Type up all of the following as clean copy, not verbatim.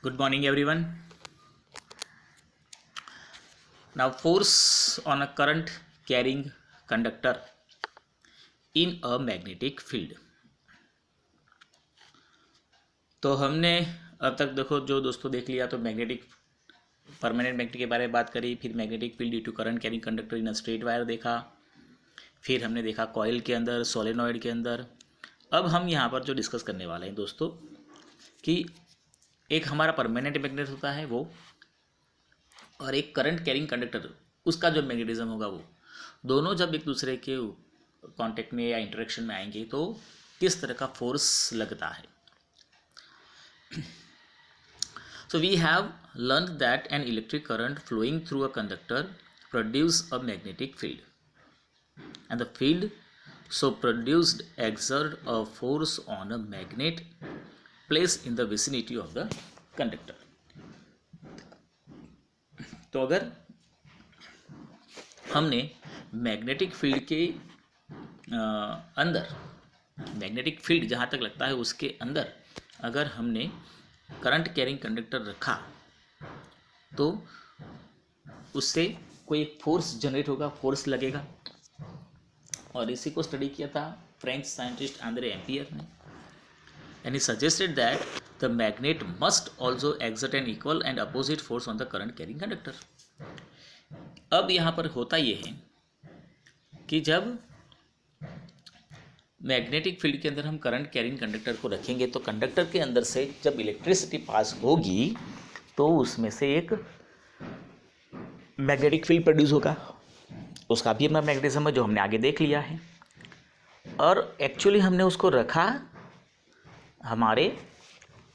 Good morning, everyone. Now, force on a current carrying conductor in a magnetic field. तो हमने अब तक देखो जो दोस्तों देख लिया तो मैग्नेटिक परमानेंट मैग्नेट के बारे में बात करी, फिर magnetic field due to current carrying conductor in a straight wire देखा, फिर हमने देखा कॉइल के अंदर, सोलेनॉइड के अंदर। अब हम यहाँ पर जो डिस्कस करने वाले हैं दोस्तों कि एक हमारा परमानेंट मैग्नेट होता है वो, और एक करंट कैरिंग कंडक्टर उसका जो मैग्नेटिज्म होगा वो दोनों जब एक दूसरे के कांटेक्ट में या इंटरेक्शन में आएंगे तो किस तरह का फोर्स लगता है। So we have learned that an electric current flowing through a conductor produces a magnetic field, and the field so produced exert a force on a magnet placed in the vicinity of the conductor. तो अगर हमने magnetic field के अंदर, magnetic field जहाँ तक लगता है उसके अंदर अगर हमने करंट कैरिंग कंडक्टर रखा तो उससे कोई एक फोर्स जनरेट होगा, फोर्स लगेगा। और इसी को स्टडी किया था फ्रेंच साइंटिस्ट आंद्रे एम्पियर ने, and he suggested that the magnet must also exert an equal and opposite force on the current carrying conductor. अब यहाँ पर होता ये है कि जब मैग्नेटिक फील्ड के अंदर हम करंट कैरिंग कंडक्टर को रखेंगे तो कंडक्टर के अंदर से जब इलेक्ट्रिसिटी पास होगी तो उसमें से एक मैग्नेटिक फील्ड प्रोड्यूस होगा, उसका भी अपना मैग्नेटिज्म है जो हमने आगे देख लिया है। और एक्चुअली हमने उसको रखा हमारे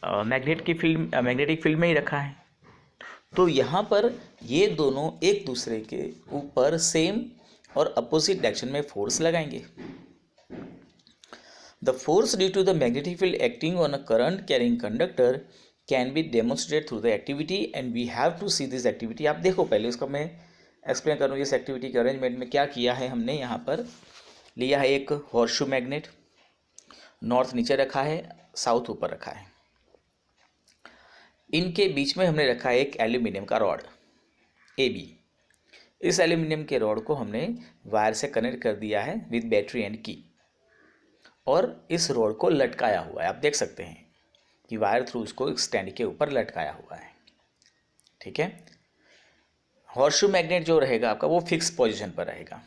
मैग्नेटिक फील्ड में ही रखा है। तो यहाँ पर ये दोनों एक दूसरे के ऊपर सेम और अपोजिट डायरेक्शन में फोर्स लगाएंगे। The force due to the magnetic field acting on a current carrying conductor can be demonstrated through the activity, and we have to see this activity। आप देखो पहले इसको मैं एक्सप्लेन करूँ। इस एक्टिविटी के अरेंजमेंट में क्या किया है हमने, यहाँ पर लिया है एक हॉर्सशू मैग्नेट, नॉर्थ नीचे रखा है, साउथ ऊपर रखा है। इनके बीच में हमने रखा है एक एल्यूमिनियम का रॉड AB। इस एल्यूमिनियम के रॉड को हमने वायर से कनेक्ट कर दिया है विद बैटरी एंड की, और इस रॉड को लटकाया हुआ है। आप देख सकते हैं कि वायर थ्रू इसको एक स्टैंड के ऊपर लटकाया हुआ है। ठीक है, हॉर्सशू मैग्नेट जो रहेगा आपका वो फिक्स पोजीशन पर रहेगा।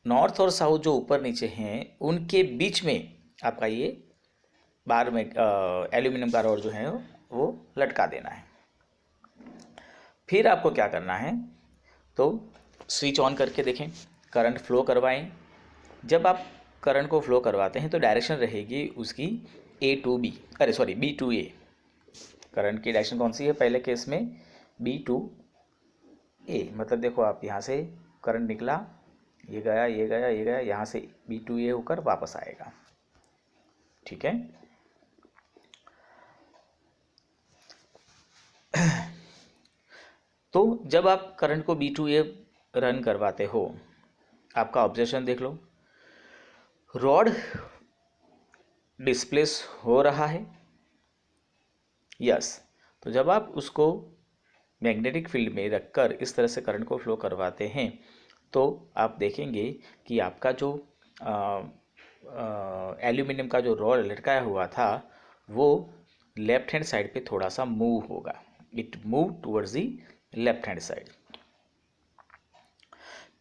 नॉर्थ और साउथ जो ऊपर नीचे हैं उनके बीच में आपका ये बार में एल्यूमिनियम का रॉड जो है वो लटका देना है। फिर आपको क्या करना है, तो स्विच ऑन करके देखें, करंट फ्लो करवाएं। जब आप करंट को फ्लो करवाते हैं तो डायरेक्शन रहेगी उसकी B to A। करंट की डायरेक्शन कौन सी है पहले केस में, B to A। मतलब देखो आप यहाँ से करंट निकला, ये गया, ये गया, ये गया, यहाँ से B to A होकर वापस आएगा। ठीक है, तो जब आप करंट को B to A रन करवाते हो, आपका ऑब्जर्वेशन देख लो, रॉड डिस्प्लेस हो रहा है। यस, तो जब आप उसको मैग्नेटिक फील्ड में रखकर इस तरह से करंट को फ्लो करवाते हैं तो आप देखेंगे कि आपका जो एल्यूमिनियम का जो रॉड लटकाया हुआ था वो लेफ्ट हैंड साइड पे थोड़ा सा मूव होगा। It move towards the left hand side.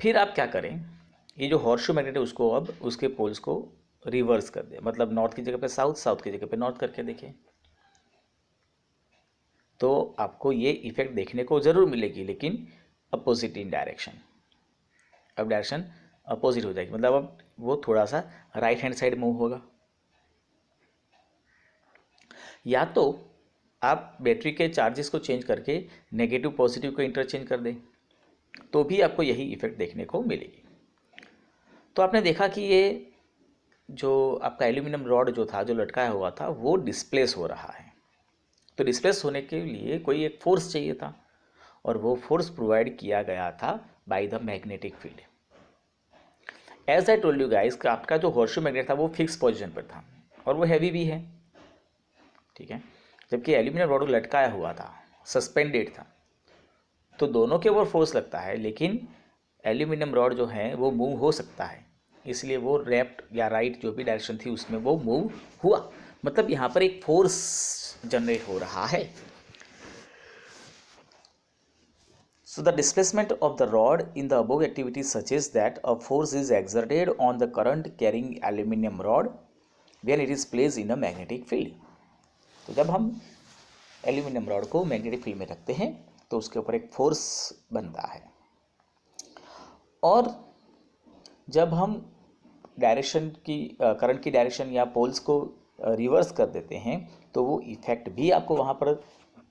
फिर आप क्या करें, ये जो हॉर्सशू मैग्नेट है उसको अब उसके पोल्स को रिवर्स कर दे, मतलब नॉर्थ की जगह पे साउथ, साउथ की जगह पे नॉर्थ करके देखें, तो आपको ये इफेक्ट देखने को ज़रूर मिलेगी, लेकिन अपोजिट इन डायरेक्शन। अब डायरेक्शन अपोजिट हो जाएगी, मतलब अब वो थोड़ा सा राइट हैंड साइड मूव होगा। या तो आप बैटरी के चार्जेस को चेंज करके नेगेटिव पॉजिटिव को इंटरचेंज कर दें तो भी आपको यही इफेक्ट देखने को मिलेगी। तो आपने देखा कि ये जो आपका एल्यूमिनियम रॉड जो था, जो लटकाया हुआ था, वो डिस्प्लेस हो रहा है। तो डिस्प्लेस होने के लिए कोई एक फोर्स चाहिए था, और वो फोर्स प्रोवाइड किया गया था by the magnetic field. As I told you guys कि आपका जो हॉर्सशू मैग्नेट था वो फिक्स पोजीशन पर था और वो हैवी भी है। ठीक है, जबकि एल्यूमिनियम रॉड लटकाया हुआ था, सस्पेंडेड था, तो दोनों के ऊपर फोर्स लगता है, लेकिन एल्यूमिनियम रॉड जो है वो मूव हो सकता है, इसलिए वो लेफ्ट या राइट जो भी डायरेक्शन थी उसमें वो मूव हुआ। मतलब यहाँ पर एक फोर्स जनरेट हो रहा है। So the displacement of the rod in the above activity suggests that a force is exerted on the current carrying aluminum rod when it is placed in a magnetic field. तो जब हम aluminium rod को magnetic field में रखते हैं तो उसके ऊपर एक फोर्स बनता है, और जब हम डायरेक्शन की करंट की डायरेक्शन या पोल्स को रिवर्स कर देते हैं तो वो इफेक्ट भी आपको वहाँ पर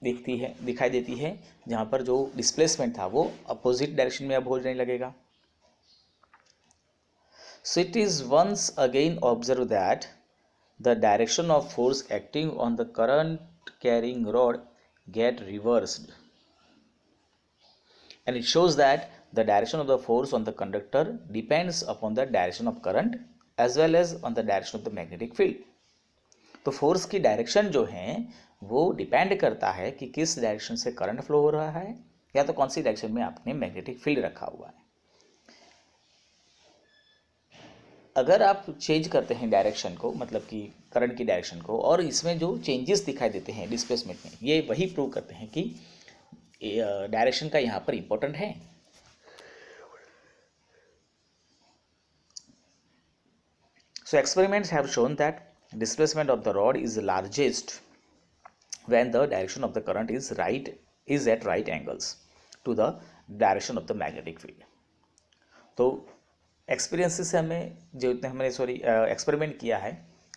दिखाई देती है, जहाँ पर जो डिस्प्लेसमेंट था वो अपोजिट डायरेक्शन में अब होने लगेगा। So it is once again observe that the direction of force acting on the current carrying rod get reversed and it shows that the direction of the force on the conductor depends upon the direction of current as well as on the direction of the magnetic field. तो force की direction जो है वो depend करता है कि किस direction से करंट फ्लो हो रहा है या तो कौन सी डायरेक्शन में आपने मैग्नेटिक फील्ड रखा हुआ है। अगर आप चेंज करते हैं डायरेक्शन को, मतलब कि करंट की डायरेक्शन को, और इसमें जो चेंजेस दिखाई देते हैं डिस्प्लेसमेंट में, ये वही प्रूव करते हैं कि डायरेक्शन का यहाँ पर इंपॉर्टेंट है। So experiments have shown that displacement of the rod is largest when the direction of the current is at right angles to the direction of the magnetic field. तो experience से हमें जो इतने हमने एक्सपेरिमेंट किया है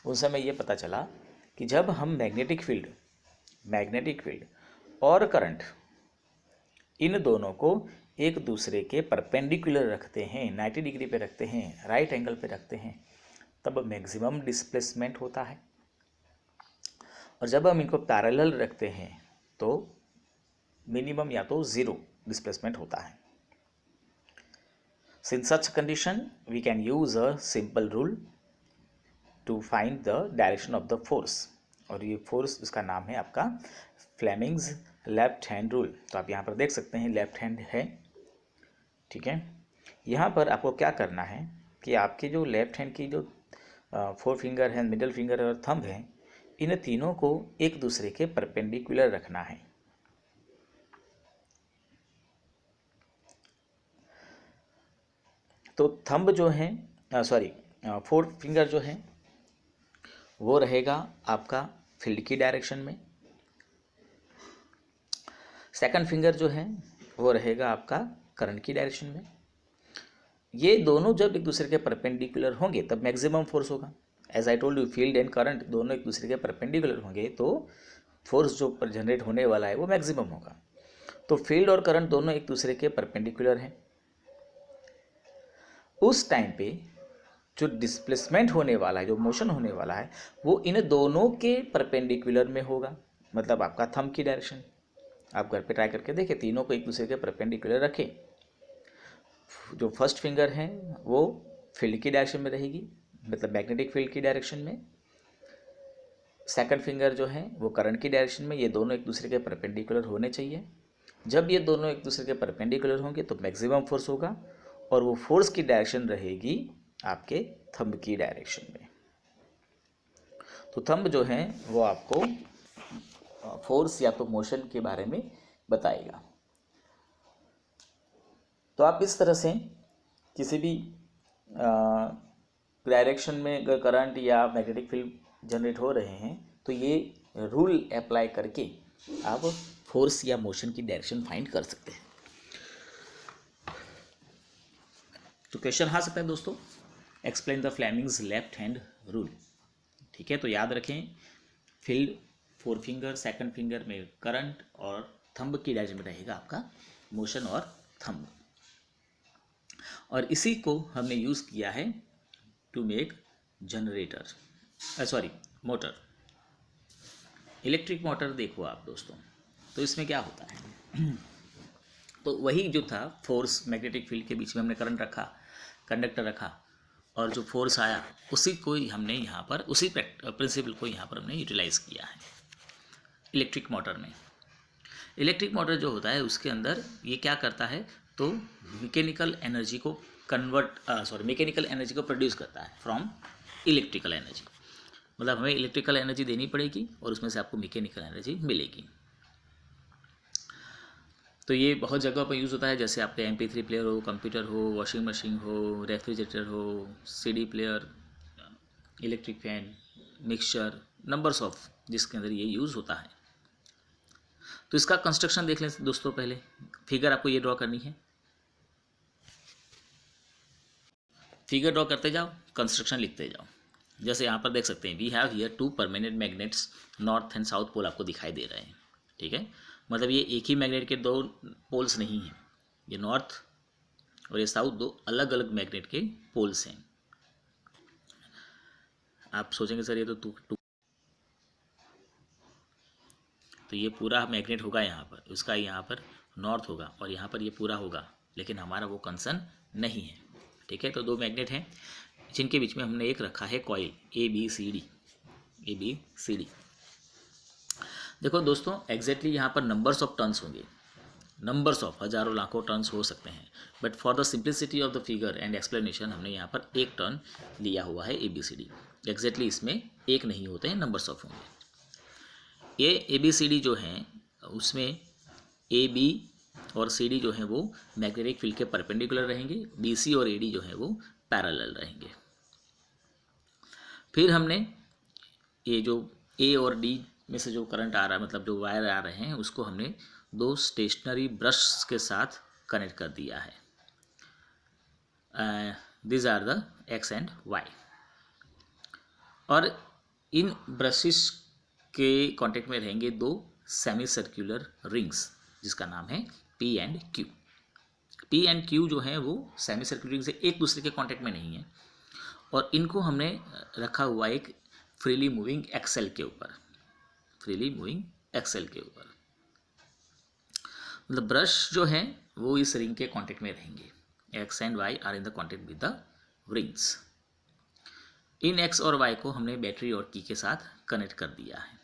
उनसे हमें ये पता चला कि जब हम मैग्नेटिक फील्ड और करंट इन दोनों को एक दूसरे के परपेंडिकुलर रखते हैं, 90 डिग्री पे रखते हैं, राइट एंगल पे रखते हैं, तब मैक्सिमम डिस्प्लेसमेंट होता है, और जब हम इनको पैरेलल रखते हैं तो मिनिमम या तो ज़ीरो डिस्प्लेसमेंट होता है। So in such condition we can use a simple rule to find the direction of the force, और ये फोर्स इसका नाम है आपका फ्लेमिंग्स लेफ्ट हैंड रूल। तो आप यहाँ पर देख सकते हैं लेफ्ट हैंड है, ठीक है। यहाँ पर आपको क्या करना है कि आपके जो लेफ्ट हैंड की जो 4 फिंगर है, मिडिल फिंगर और थंब है, इन तीनों को एक दूसरे के परपेंडिकुलर रखना है। तो थंब जो है 4 फिंगर जो है वो रहेगा आपका फील्ड की डायरेक्शन में, सेकंड फिंगर जो है वो रहेगा आपका करंट की डायरेक्शन में। ये दोनों जब एक दूसरे के परपेंडिकुलर होंगे तब मैक्सिमम फोर्स होगा। As I told you, field and current दोनों एक दूसरे के परपेंडिकुलर होंगे तो फोर्स जो जनरेट होने वाला है वो मैक्सिमम होगा। तो फील्ड और करंट दोनों एक दूसरे के परपेंडिकुलर हैं। उस टाइम पे जो डिस्प्लेसमेंट होने वाला है, जो मोशन होने वाला है, वो इन दोनों के परपेंडिकुलर में होगा। मतलब आपका थंब की डायरेक्शन आप घर पे ट्राई करके देखें, तीनों को एक दूसरे के परपेंडिकुलर रखें। जो फर्स्ट फिंगर है वो फील्ड की डायरेक्शन में रहेगी, मतलब मैग्नेटिक फील्ड की डायरेक्शन में। सेकंड फिंगर जो है वो करंट की डायरेक्शन में। ये दोनों एक दूसरे के परपेंडिकुलर होने चाहिए। जब ये दोनों एक दूसरे के परपेंडिकुलर होंगे तो मैक्सिमम फोर्स होगा, और वो फोर्स की डायरेक्शन रहेगी आपके थंब की डायरेक्शन में। तो थंब जो है वो आपको फोर्स या तो मोशन के बारे में बताएगा। तो आप इस तरह से किसी भी डायरेक्शन में अगर करंट या मैग्नेटिक फील्ड जनरेट हो रहे हैं तो ये रूल अप्लाई करके आप फोर्स या मोशन की डायरेक्शन फाइंड कर सकते हैं। तो क्वेश्चन आ सकता है दोस्तों, explain the Fleming's left hand rule. ठीक है, तो याद रखें फील्ड 4 फिंगर, सेकंड फिंगर में करंट और थंब की डायरेक्शन में रहेगा आपका मोशन और थंब। और इसी को हमने यूज़ किया है to make motor, electric motor. देखो आप दोस्तों, तो इसमें क्या होता है तो वही जो था फोर्स, मैग्नेटिक फील्ड के बीच में हमने करंट रखा, कंडक्टर रखा, और जो फोर्स आया उसी को हमने यहाँ पर, उसी प्रिंसिपल को यहाँ पर हमने यूटिलाइज किया है। इलेक्ट्रिक मोटर में। इलेक्ट्रिक मोटर जो होता है उसके अंदर ये क्या करता है, तो मैकेनिकल एनर्जी को मैकेनिकल एनर्जी को प्रोड्यूस करता है फ्रॉम इलेक्ट्रिकल एनर्जी। मतलब हमें इलेक्ट्रिकल एनर्जी देनी पड़ेगी और उसमें से आपको मैकेनिकल एनर्जी मिलेगी। तो ये बहुत जगह पर यूज़ होता है, जैसे आपके MP3 प्लेयर हो, कंप्यूटर हो, वॉशिंग मशीन हो, रेफ्रिजरेटर हो, CD player, electric fan, mixture, numbers of जिसके अंदर ये यूज़ होता है। तो इसका कंस्ट्रक्शन देख लें दोस्तों। पहले फिगर आपको ये ड्रॉ करनी है, फिगर ड्रॉ करते जाओ, कंस्ट्रक्शन लिखते जाओ। जैसे यहाँ पर देख सकते हैं, we have here 2 permanent magnets, north and south pole आपको दिखाई दे रहे हैं। ठीक है, मतलब ये एक ही मैग्नेट के 2 पोल्स नहीं हैं, ये नॉर्थ और ये साउथ 2 अलग अलग मैग्नेट के पोल्स हैं। आप सोचेंगे सर ये तो ये पूरा मैग्नेट होगा यहाँ पर, उसका यहाँ पर नॉर्थ होगा और यहाँ पर ये पूरा होगा, लेकिन हमारा वो कंसर्न नहीं है। ठीक है, तो 2 मैग्नेट हैं जिनके बीच में हमने एक रखा है कॉइल ABCD। देखो दोस्तों, एग्जैक्टली यहाँ पर नंबर्स ऑफ टर्न्स होंगे, नंबर्स ऑफ हजारों लाखों टर्न्स हो सकते हैं, but for the simplicity of the figure and explanation हमने यहाँ पर एक टर्न लिया हुआ है ABCD। एग्जैक्टली इसमें एक नहीं होते हैं, नंबर्स ऑफ होंगे। ये ABCD जो हैं उसमें AB और CD जो हैं वो मैग्नेटिक फील्ड के परपेंडिकुलर रहेंगे, BC और AD जो है वो पैरेलल रहेंगे। फिर हमने ये जो A और D में से जो करंट आ रहा है, मतलब जो वायर आ रहे हैं, उसको हमने 2 स्टेशनरी ब्रश के साथ कनेक्ट कर दिया है। This are the X and Y। और इन ब्रशेस के कांटेक्ट में रहेंगे 2 सेमी सर्कुलर रिंग्स जिसका नाम है P and Q। P and Q जो है वो सेमी सर्कुलर रिंग से एक दूसरे के कांटेक्ट में नहीं है, और इनको हमने रखा हुआ एक फ्रीली मूविंग एक्सेल के ऊपर, मतलब ब्रश जो है वो इस रिंग के कांटेक्ट में रहेंगे। X and Y are in the contact with the rings. इन X और Y को हमने बैटरी और की के साथ कनेक्ट कर दिया है।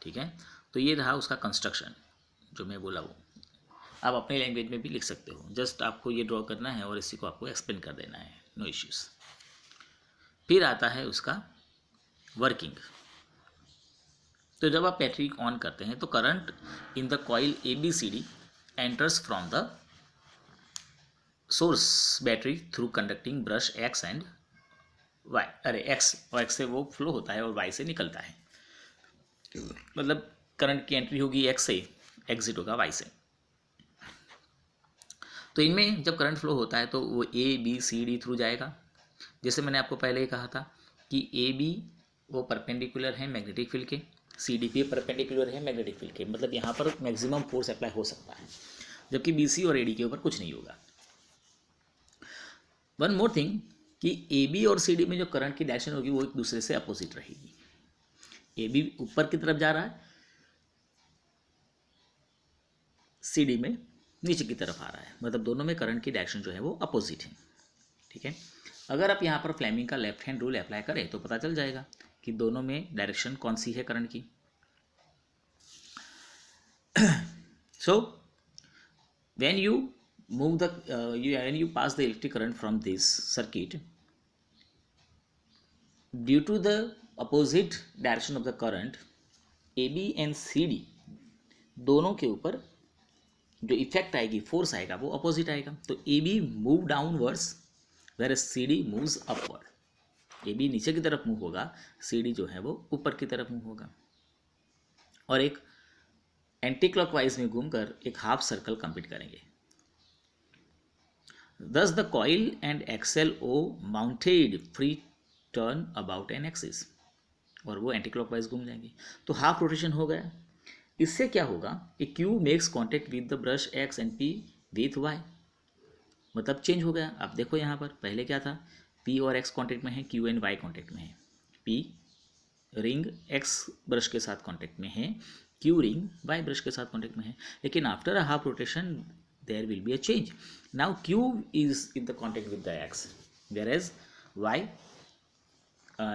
ठीक है, तो ये रहा उसका कंस्ट्रक्शन जो मैं बोला वो। आप अपने लैंग्वेज में भी लिख सकते हो, जस्ट आपको ये ड्रॉ करना है और इसी को आपको एक्सप्लेन कर देना है, नो इश्यूज़। फिर आता है उसका वर्किंग। तो जब आप बैटरी ऑन करते हैं तो current in the coil ABCD enters from the source battery through conducting brush X and Y। X और X से वो फ्लो होता है और Y से निकलता है, मतलब करंट की एंट्री होगी X से, एग्जिट होगा Y से। तो इनमें जब करंट फ्लो होता है तो वो ABCD थ्रू जाएगा। जैसे मैंने आपको पहले ही कहा था कि AB वो परपेंडिकुलर है मैग्नेटिक फील्ड के, CD भी परपेंडिकुलर है मैग्नेटिक फील्ड के, मतलब यहाँ पर मैक्सिमम फोर्स अप्लाई हो सकता है, जबकि BC और AD के ऊपर कुछ नहीं होगा। वन मोर थिंग कि AB और CD में जो करंट की डायरेक्शन होगी वो एक दूसरे से अपोजिट रहेगी। AB ऊपर की तरफ जा रहा है, CD में नीचे की तरफ आ रहा है, मतलब दोनों में करंट की डायरेक्शन जो है वो अपोजिट है। ठीक है, अगर आप यहाँ पर फ्लेमिंग का लेफ्ट हैंड रूल अप्लाई करें तो पता चल जाएगा कि दोनों में डायरेक्शन कौन सी है करंट की। So when you move the when you pass the electric current from this circuit, due to the opposite direction of the current, AB and CD दोनों के ऊपर जो इफेक्ट आएगी, फोर्स आएगा, वो अपोजिट आएगा। तो AB move downwards whereas CD moves upward. AB नीचे की तरफ मूव होगा, CD जो है वो ऊपर की तरफ मूव होगा, और एक एंटी क्लॉकवाइज में घूमकर एक हाफ सर्कल कंप्लीट करेंगे। Thus the coil and axle O mounted free turn about an axis, और वो एंटी क्लॉकवाइज घूम जाएंगे, तो हाफ रोटेशन हो गया। इससे क्या होगा कि Q makes contact with the brush X and P with Y, मतलब चेंज हो गया। अब देखो यहाँ पर पहले क्या था, P और X कॉन्टेक्ट में है, Q एंड Y कॉन्टेक्ट में है, P रिंग X ब्रश के साथ कॉन्टेक्ट में है, Q रिंग Y ब्रश के साथ कॉन्टेक्ट में है, लेकिन after a half rotation there will be a change. Now Q is in the contact with the X, whereas Y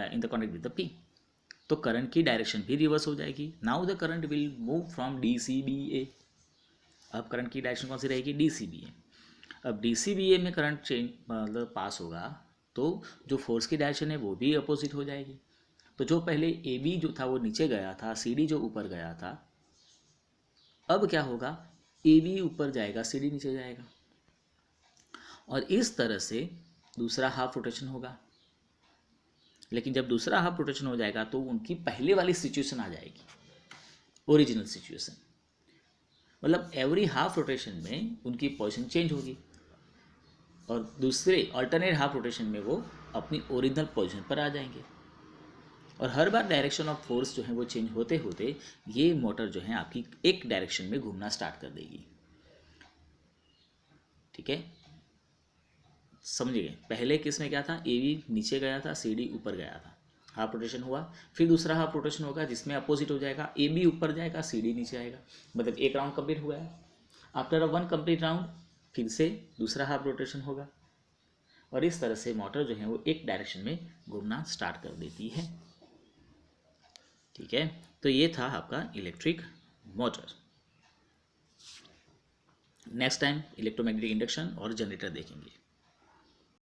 in the contact with the P. तो current की direction भी reverse हो जाएगी। Now the current will move from DCBA। अब current की direction कौन सी रहेगी? DCBA। अब DCBA में करंट चेंज मतलब पास होगा तो जो फोर्स की डायरेक्शन है वो भी अपोजिट हो जाएगी। तो जो पहले AB जो था वो नीचे गया था, CD जो ऊपर गया था, अब क्या होगा? AB ऊपर जाएगा, CD नीचे जाएगा, और इस तरह से दूसरा हाफ रोटेशन होगा। लेकिन जब दूसरा हाफ रोटेशन हो जाएगा तो उनकी पहले वाली सिचुएशन आ जाएगी, ओरिजिनल सिचुएशन। मतलब एवरी हाफ रोटेशन में उनकी पोजीशन चेंज होगी और दूसरे अल्टरनेट हाफ रोटेशन में वो अपनी ओरिजिनल पोजीशन पर आ जाएंगे। और हर बार डायरेक्शन ऑफ फोर्स जो है वो चेंज होते होते ये मोटर जो है आपकी एक डायरेक्शन में घूमना स्टार्ट कर देगी। ठीक है, समझिए। पहले किस में क्या था? AB नीचे गया था, CD ऊपर गया था, हाफ रोटेशन हुआ। फिर दूसरा हाफ रोटेशन होगा जिसमें अपोजिट हो जाएगा, AB ऊपर जाएगा, CD नीचे आएगा। मतलब एक राउंड कंप्लीट हुआ है। आफ्टर 1 कंप्लीट राउंड फिर से दूसरा हाफ रोटेशन होगा और इस तरह से मोटर जो है वो एक डायरेक्शन में घूमना स्टार्ट कर देती है। ठीक है, तो ये था आपका electric motor. Next time electromagnetic induction और जनरेटर देखेंगे।